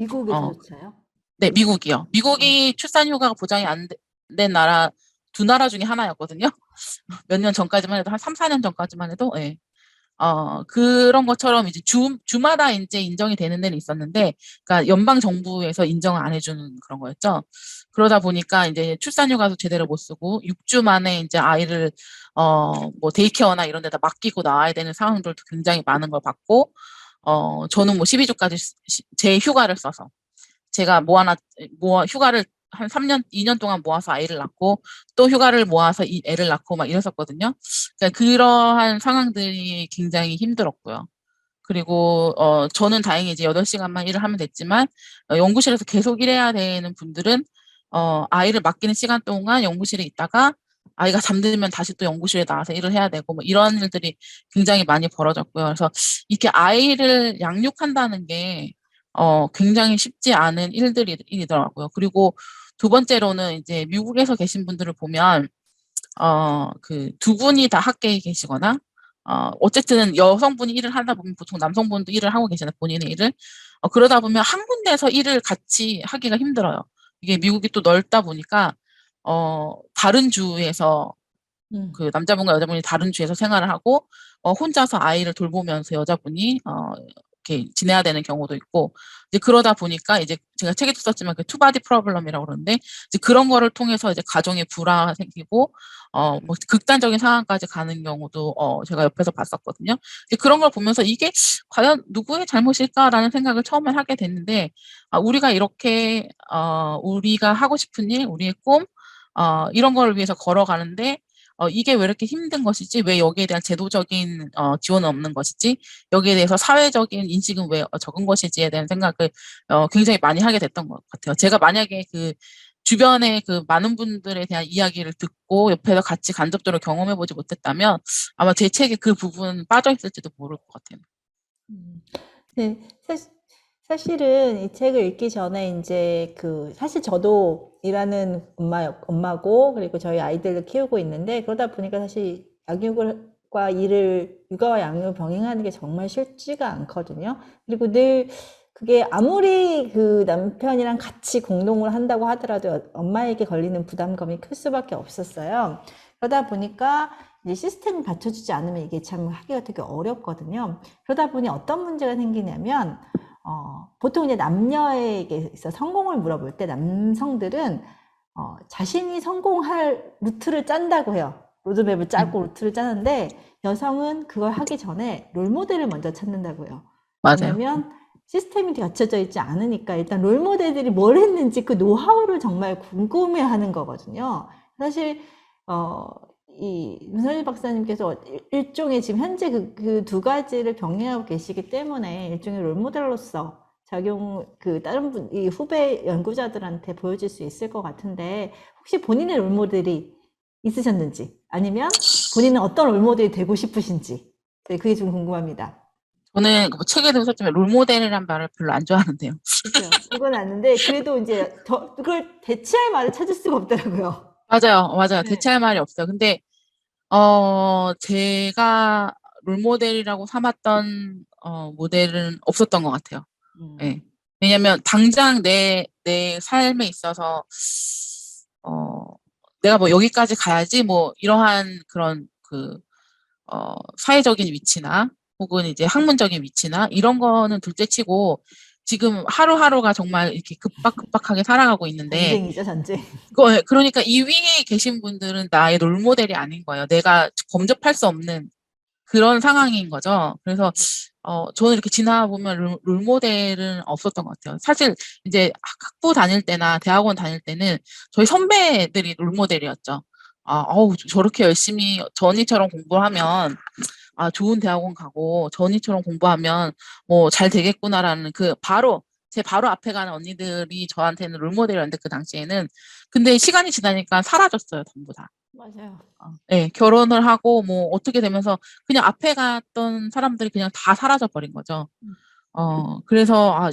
어, 미국에서조차요? 네, 미국이요. 음. 미국이 출산 휴가가 보장이 안 된 나라, 두 나라 중에 하나였거든요. 몇 년 전까지만 해도, 한 3, 4년 전까지만 해도, 예. 그런 것처럼 이제 주마다 이제 인정이 되는 데는 있었는데, 그러니까 연방 정부에서 인정을 안 해주는 그런 거였죠. 그러다 보니까 이제 출산휴가도 제대로 못 쓰고, 6주 만에 이제 아이를, 뭐 데이케어나 이런 데다 맡기고 나와야 되는 상황들도 굉장히 많은 걸 봤고, 저는 뭐 12주까지 제 휴가를 써서, 제가 휴가를 한 3년, 2년 동안 모아서 아이를 낳고, 또 휴가를 모아서 이 애를 낳고 막 이랬었거든요. 그러니까 그러한 상황들이 굉장히 힘들었고요. 그리고, 저는 다행히 이제 8시간만 일을 하면 됐지만, 연구실에서 계속 일해야 되는 분들은, 아이를 맡기는 시간 동안 연구실에 있다가, 아이가 잠들면 다시 또 연구실에 나와서 일을 해야 되고, 뭐 이런 일들이 굉장히 많이 벌어졌고요. 그래서 이렇게 아이를 양육한다는 게, 굉장히 쉽지 않은 일이더라고요. 그리고 두 번째로는 이제 미국에서 계신 분들을 보면, 그 두 분이 다 학계에 계시거나, 어쨌든 여성분이 일을 하다 보면 보통 남성분도 일을 하고 계시잖아요, 본인의 일을. 그러다 보면 한 군데서 일을 같이 하기가 힘들어요. 이게 미국이 또 넓다 보니까, 다른 주에서 음. 그 남자분과 여자분이 다른 주에서 생활을 하고, 혼자서 아이를 돌보면서 여자분이 이렇게 지내야 되는 경우도 있고, 이제 그러다 보니까 이제 제가 책에도 썼지만 그 투바디 프로블럼이라고 그러는데, 이제 그런 거를 통해서 이제 가정의 불화가 생기고, 뭐 극단적인 상황까지 가는 경우도 제가 옆에서 봤었거든요. 이제 그런 걸 보면서 이게 과연 누구의 잘못일까라는 생각을 처음에 하게 됐는데, 우리가 이렇게 우리가 하고 싶은 일, 우리의 꿈, 이런 거를 위해서 걸어가는데, 이게 왜 이렇게 힘든 것이지? 왜 여기에 대한 제도적인 지원은 없는 것이지? 여기에 대해서 사회적인 인식은 왜 적은 것이지에 대한 생각을 굉장히 많이 하게 됐던 것 같아요. 제가 만약에 그 주변에 그 많은 분들에 대한 이야기를 듣고 옆에서 같이 간접적으로 경험해보지 못했다면 아마 제 책에 그 부분 빠져 있을지도 모를 것 같아요. 음. 네. 사실은 이 책을 읽기 전에 인제 사실 저도 일하는 엄마고, 그리고 저희 아이들을 키우고 있는데, 그러다 보니까 사실 양육을 과 일을, 육아와 양육을 병행하는 게 정말 쉽지가 않거든요. 그리고 늘 그게 아무리 남편이랑 같이 공동을 한다고 하더라도 엄마에게 걸리는 부담감이 클 수밖에 없었어요. 그러다 보니까 이제 시스템을 갖춰주지 않으면 이게 참 하기가 되게 어렵거든요. 그러다 보니 어떤 문제가 생기냐면, 보통 이제 남녀에게 있어 성공을 물어볼 때 남성들은 자신이 성공할 루트를 짠다고 해요. 로드맵을 음, 짜고 루트를 짜는데, 여성은 그걸 하기 전에 롤모델을 먼저 찾는다고 해요. 맞아요. 왜냐면 시스템이 갖춰져 있지 않으니까 일단 롤모델들이 뭘 했는지 그 노하우를 정말 궁금해 하는 거거든요. 사실, 어, 이 윤선일 박사님께서 일종의 지금 현재 그 두 가지를 병행하고 계시기 때문에 일종의 롤모델로서 다른 이 후배 연구자들한테 보여줄 수 있을 것 같은데, 혹시 본인의 롤모델이 있으셨는지, 아니면 본인은 어떤 롤모델이 되고 싶으신지, 네, 그게 좀 궁금합니다. 저는 뭐 책에도 썼지만 롤모델이란 말을 별로 안 좋아하는데요. 그죠? 그건 아는데, 그래도 이제 그걸 대체할 말을 찾을 수가 없더라고요. 맞아요, 맞아요. 네. 대체할 말이 없어요. 근데 제가 롤모델이라고 삼았던 모델은 없었던 것 같아요. 음. 예. 왜냐면 당장 내 삶에 있어서 어, 내가 뭐 여기까지 가야지 뭐 이러한 그런 그 사회적인 위치나 혹은 이제 학문적인 위치나 이런 거는 둘째치고 지금 하루하루가 정말 이렇게 급박하게 살아가고 있는데 전쟁이죠, 전쟁. 그러니까 이 위에 계신 분들은 나의 롤모델이 아닌 거예요. 내가 범접할 수 없는 그런 상황인 거죠. 그래서 저는 이렇게 지나 보면 롤모델은 없었던 것 같아요. 사실 이제 학부 다닐 때나 대학원 다닐 때는 저희 선배들이 롤모델이었죠. 저렇게 열심히 전이처럼 공부하면 좋은 대학원 가고 전이처럼 공부하면 뭐 잘 되겠구나라는 제 바로 앞에 가는 언니들이 저한테는 롤모델이었는데 그 당시에는 근데 시간이 지나니까 사라졌어요, 전부 다. 맞아요. 네, 결혼을 하고 뭐 어떻게 되면서 그냥 앞에 갔던 사람들이 그냥 다 사라져 버린 거죠. 그래서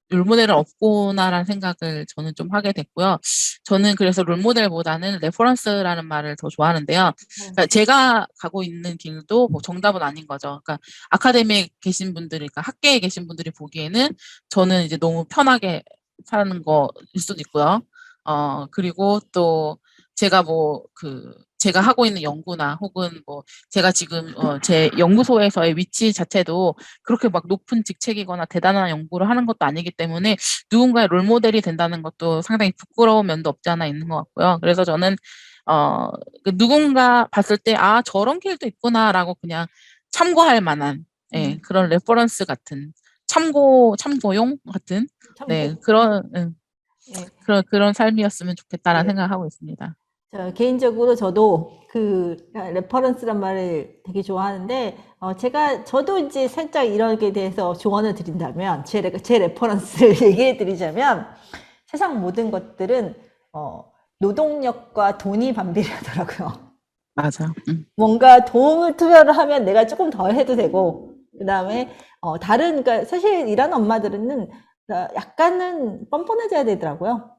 롤모델은 없구나라는 생각을 저는 좀 하게 됐고요. 저는 그래서 롤모델보다는 레퍼런스라는 말을 더 좋아하는데요. 그러니까 제가 가고 있는 길도 뭐 정답은 아닌 거죠. 그러니까 아카데미에 계신 분들이, 그러니까 학계에 계신 분들이 보기에는 저는 이제 너무 편하게 사는 거일 수도 있고요. 그리고 또 제가 뭐 제가 하고 있는 연구나 혹은 뭐 제가 지금 제 연구소에서의 위치 자체도 그렇게 막 높은 직책이거나 대단한 연구를 하는 것도 아니기 때문에 누군가의 롤모델이 된다는 것도 상당히 부끄러운 면도 없지 않아 있는 것 같고요. 그래서 저는 누군가 봤을 때 아, 저런 길도 있구나라고 그냥 참고할 만한 그런 레퍼런스 같은 참고용 같은 네, 참고. 예. 그런 삶이었으면 좋겠다라는 네. 생각을 하고 있습니다. 개인적으로 저도 레퍼런스란 말을 되게 좋아하는데, 저도 이제 살짝 이렇게 대해서 조언을 드린다면, 제 레퍼런스를 얘기해 드리자면, 세상 모든 것들은, 노동력과 돈이 반비례하더라고요. 맞아. 뭔가 도움을 투여를 하면 내가 조금 덜 해도 되고, 그 다음에, 그러니까 사실 일하는 엄마들은 약간은 뻔뻔해져야 되더라고요.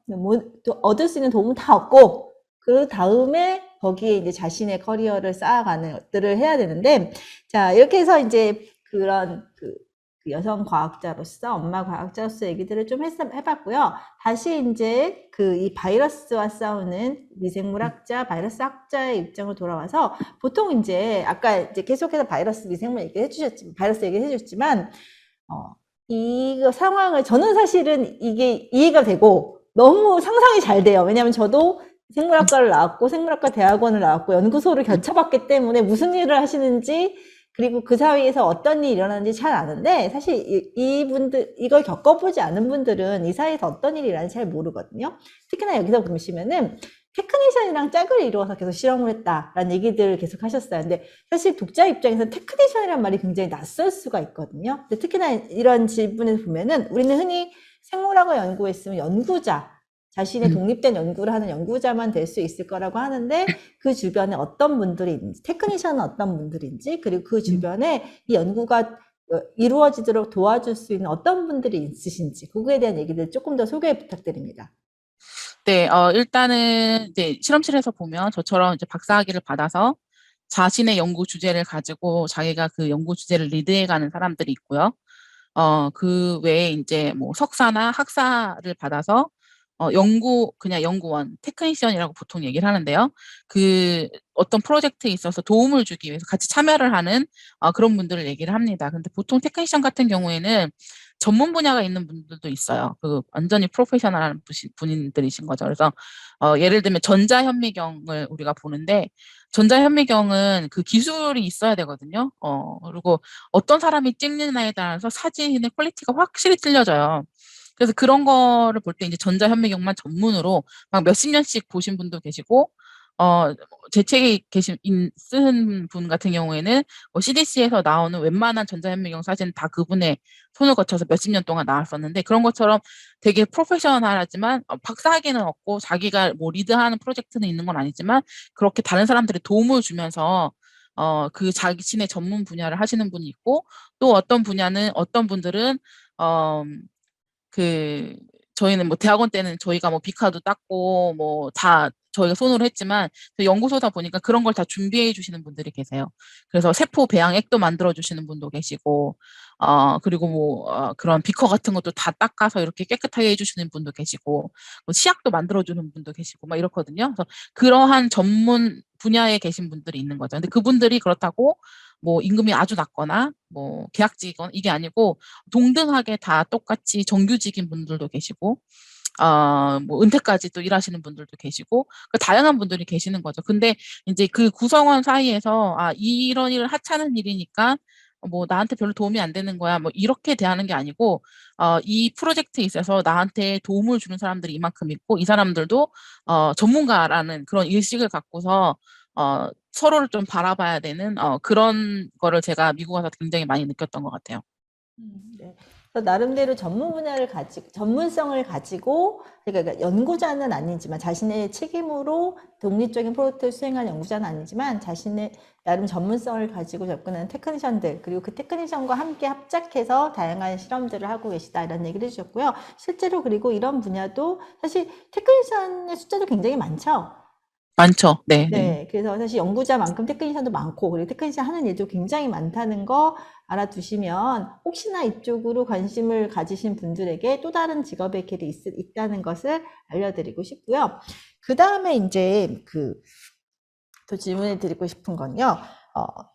또 얻을 수 있는 도움은 다 얻고, 그 다음에 거기에 이제 자신의 커리어를 쌓아가는 것들을 해야 되는데, 자, 이렇게 해서 이제 그런 그 여성 과학자로서, 엄마 과학자로서 얘기들을 좀 해봤고요. 다시 이제 이 바이러스와 싸우는 미생물학자, 바이러스 학자의 입장으로 돌아와서 보통 이제 아까 이제 계속해서 바이러스 미생물 얘기해 주셨지만, 바이러스 얘기해 주셨지만, 이거 상황을 저는 사실은 이게 이해가 되고 너무 상상이 잘 돼요. 왜냐하면 저도 생물학과를 나왔고 생물학과 대학원을 나왔고 연구소를 겨쳐봤기 때문에 무슨 일을 하시는지 그리고 그 사이에서 어떤 일이 일어나는지 잘 아는데 사실 이분들 이걸 겪어보지 않은 분들은 이 사이에서 어떤 일이 일어나는지 잘 모르거든요. 특히나 여기서 보시면은 테크니션이랑 짝을 이루어서 계속 실험을 했다라는 얘기들을 계속 하셨어요. 근데 사실 독자 입장에서는 테크니션이라는 말이 굉장히 낯설 수가 있거든요. 근데 특히나 이런 질문에서 보면은 우리는 흔히 생물학을 연구했으면 연구자, 자신의 독립된 연구를 하는 연구자만 될 수 있을 거라고 하는데 그 주변에 어떤 분들이 있는지, 테크니션은 어떤 분들인지, 그리고 그 주변에 이 연구가 이루어지도록 도와줄 수 있는 어떤 분들이 있으신지 그거에 대한 얘기들 조금 더 소개 부탁드립니다. 네, 일단은 이제 실험실에서 보면 저처럼 이제 박사학위를 받아서 자신의 연구 주제를 가지고 자기가 그 연구 주제를 리드해가는 사람들이 있고요. 그 외에 이제 뭐 석사나 학사를 받아서 그냥 연구원, 테크니션이라고 보통 얘기를 하는데요. 어떤 프로젝트에 있어서 도움을 주기 위해서 같이 참여를 하는 그런 분들을 얘기를 합니다. 근데 보통 테크니션 같은 경우에는 전문 분야가 있는 분들도 있어요. 완전히 프로페셔널한 분들이신 거죠. 그래서 예를 들면 전자현미경을 우리가 보는데 전자현미경은 그 기술이 있어야 되거든요. 그리고 어떤 사람이 찍느냐에 따라서 사진의 퀄리티가 확실히 틀려져요. 그래서 그런 거를 볼 때 이제 전자현미경만 전문으로 막 몇십 년씩 보신 분도 계시고, 제 책에 쓰는 분 같은 경우에는 CDC에서 나오는 웬만한 전자현미경 사진 다 그분의 손을 거쳐서 몇십 년 동안 나왔었는데 그런 것처럼 되게 프로페셔널하지만 박사학위는 없고 자기가 뭐 리드하는 프로젝트는 있는 건 아니지만 그렇게 다른 사람들이 도움을 주면서 자신의 전문 분야를 하시는 분이 있고 또 어떤 분들은 어, 그 저희는 뭐 대학원 때는 저희가 뭐 비카도 땄고 뭐 다 저희가 손으로 했지만 연구소다 보니까 그런 걸 다 준비해 주시는 분들이 계세요. 그래서 세포 배양액도 만들어 주시는 분도 계시고 그리고 뭐 그런 비커 같은 것도 다 닦아서 이렇게 깨끗하게 해주시는 분도 계시고 뭐 치약도 만들어 주는 분도 계시고 막 이렇거든요. 그래서 그러한 전문 분야에 계신 분들이 있는 거죠. 근데 그분들이 그렇다고 뭐 임금이 아주 낮거나 뭐 계약직이거나 이게 아니고 동등하게 다 똑같이 정규직인 분들도 계시고, 뭐 은퇴까지 또 일하시는 분들도 계시고, 다양한 분들이 계시는 거죠. 근데 이제 그 구성원 사이에서, 이런 일을 하찮은 일이니까, 뭐 나한테 별로 도움이 안 되는 거야. 뭐 이렇게 대하는 게 아니고, 이 프로젝트에 있어서 나한테 도움을 주는 사람들이 이만큼 있고, 이 사람들도, 전문가라는 그런 의식을 갖고서, 서로를 좀 바라봐야 되는, 그런 거를 제가 미국 와서 굉장히 많이 느꼈던 것 같아요. 네. 그래서 나름대로 전문성을 가지고, 그러니까 연구자는 아니지만 자신의 책임으로 독립적인 프로젝트를 수행하는 연구자는 아니지만 자신의 나름 전문성을 가지고 접근하는 테크니션들, 그리고 그 테크니션과 함께 합작해서 다양한 실험들을 하고 계시다, 이런 얘기를 해주셨고요. 실제로 그리고 이런 분야도 사실 테크니션의 숫자도 굉장히 많죠. 많죠. 네, 네. 네, 그래서 사실 연구자만큼 테크니션도 많고, 그리고 테크니션 하는 일도 굉장히 많다는 거 알아두시면, 혹시나 이쪽으로 관심을 가지신 분들에게 또 다른 직업의 길이 있다는 것을 알려드리고 싶고요. 그 다음에 이제 또 질문을 드리고 싶은 건요.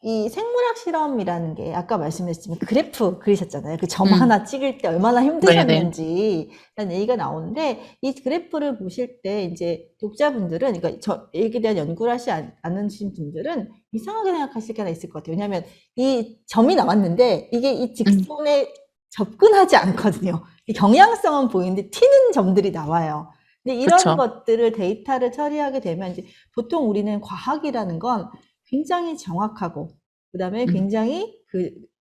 이 생물학 실험이라는 게 아까 말씀하셨지만 그래프 그리셨잖아요. 그 점 하나 찍을 때 얼마나 네네. 힘드셨는지 라는 얘기가 나오는데, 이 그래프를 보실 때 이제 독자분들은, 그러니까 여기에 대한 연구를 하지 않으신 분들은 이상하게 생각하실 게 하나 있을 것 같아요. 왜냐하면 이 점이 나왔는데 이게 이 직선에 접근하지 않거든요. 이 경향성은 보이는데 튀는 점들이 나와요. 근데 이런 그쵸. 것들을 데이터를 처리하게 되면 이제 보통 우리는 과학이라는 건 굉장히 정확하고, 그다음에 굉장히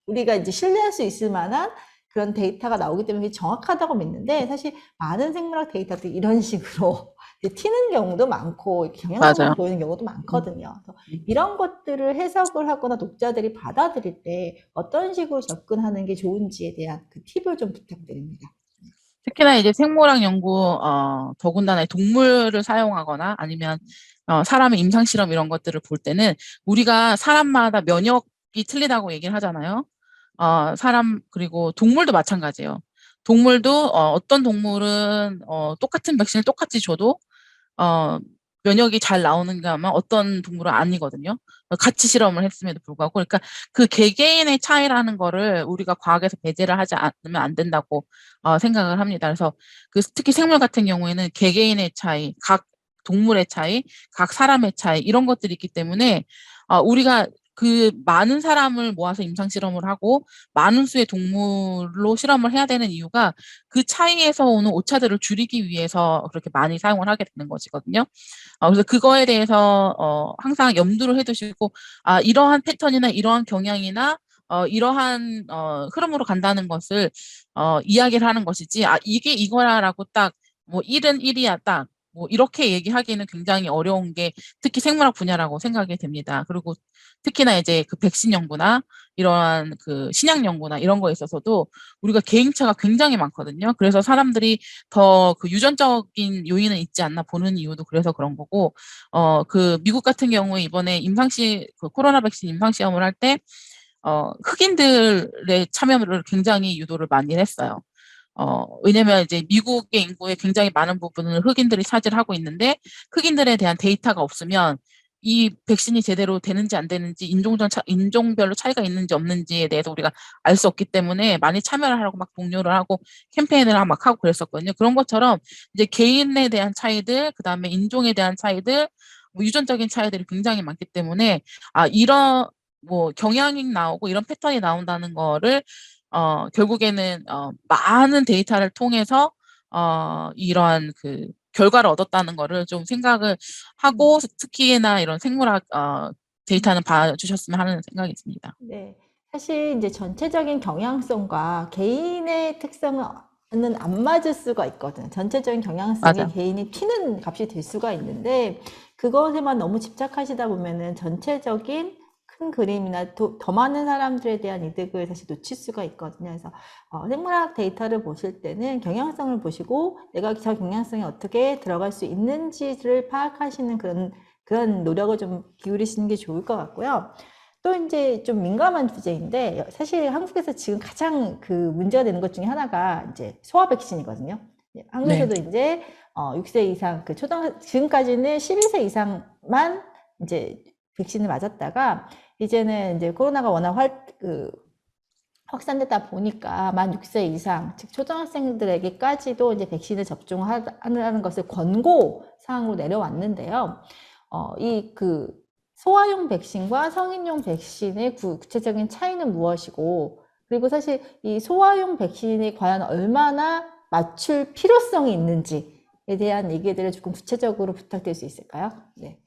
우리가 이제 신뢰할 수 있을 만한 그런 데이터가 나오기 때문에 정확하다고 믿는데, 사실 많은 생물학 데이터들이 이런 식으로 이제 튀는 경우도 많고 경향성만 맞아요. 보이는 경우도 많거든요. 그래서 이런 것들을 해석을 하거나 독자들이 받아들일 때 어떤 식으로 접근하는 게 좋은지에 대한 그 팁을 좀 부탁드립니다. 특히나 이제 생물학 연구, 더군다나 동물을 사용하거나 아니면 사람의 임상 실험 이런 것들을 볼 때는 우리가 사람마다 면역이 틀리다고 얘기를 하잖아요. 그리고 동물도 마찬가지예요. 동물도 어떤 동물은 똑같은 백신을 똑같이 줘도 어, 면역이 잘 나오는가 하면 어떤 동물은 아니거든요. 같이 실험을 했음에도 불구하고. 그러니까 그 개개인의 차이라는 거를 우리가 과학에서 배제를 하지 않으면 안 된다고 생각을 합니다. 그래서 특히 생물 같은 경우에는 개개인의 차이, 각 동물의 차이, 각 사람의 차이 이런 것들이 있기 때문에 우리가 그 많은 사람을 모아서 임상 실험을 하고 많은 수의 동물로 실험을 해야 되는 이유가 그 차이에서 오는 오차들을 줄이기 위해서 그렇게 많이 사용을 하게 되는 것이거든요. 그래서 그거에 대해서 항상 염두를 해두시고 이러한 패턴이나 이러한 경향이나 이러한 흐름으로 간다는 것을 이야기를 하는 것이지 이게 이거야라고 딱 뭐 1은 1이야 딱 뭐 이렇게 얘기하기는 굉장히 어려운 게 특히 생물학 분야라고 생각이 됩니다. 그리고 특히나 이제 그 백신 연구나 이러한 그 신약 연구나 이런 거에 있어서도 우리가 개인차가 굉장히 많거든요. 그래서 사람들이 더 그 유전적인 요인은 있지 않나 보는 이유도 그래서 그런 거고, 그 미국 같은 경우에 이번에 그 코로나 백신 임상 시험을 할 때, 흑인들의 참여를 굉장히 유도를 많이 했어요. 왜냐면 이제 미국의 인구의 굉장히 많은 부분을 흑인들이 차지하고 있는데, 흑인들에 대한 데이터가 없으면 이 백신이 제대로 되는지 안 되는지 인종별로 차이가 있는지 없는지에 대해서 우리가 알 수 없기 때문에 많이 참여를 하라고 막 독려를 하고 캠페인을 막 하고 그랬었거든요. 그런 것처럼 이제 개인에 대한 차이들, 그다음에 인종에 대한 차이들, 뭐 유전적인 차이들이 굉장히 많기 때문에 이런 뭐 경향이 나오고 이런 패턴이 나온다는 거를 결국에는 많은 데이터를 통해서 이러한 그 결과를 얻었다는 거를 좀 생각을 하고 특히나 이런 생물학 데이터는 봐주셨으면 하는 생각이 있습니다. 네. 사실 이제 전체적인 경향성과 개인의 특성은 안 맞을 수가 있거든. 전체적인 경향성이 맞아. 개인이 튀는 값이 될 수가 있는데, 그것에만 너무 집착하시다 보면은 전체적인 큰 그림이나 더 많은 사람들에 대한 이득을 사실 놓칠 수가 있거든요. 그래서 생물학 데이터를 보실 때는 경향성을 보시고 내가 저 경향성이 어떻게 들어갈 수 있는지를 파악하시는 그런 노력을 좀 기울이시는 게 좋을 것 같고요. 또 이제 좀 민감한 주제인데, 사실 한국에서 지금 가장 그 문제가 되는 것 중에 하나가 이제 소아 백신이거든요. 네. 한국에서도 이제 6세 이상, 지금까지는 12세 이상만 이제 백신을 맞았다가, 이제는 이제 코로나가 워낙 확산되다 보니까 만 6세 이상, 즉 초등학생들에게까지도 이제 백신을 접종하는 것을 권고 사항으로 내려왔는데요. 소아용 백신과 성인용 백신의 구체적인 차이는 무엇이고, 그리고 사실 이 소아용 백신이 과연 얼마나 맞출 필요성이 있는지에 대한 얘기들을 조금 구체적으로 부탁드릴 수 있을까요? 네.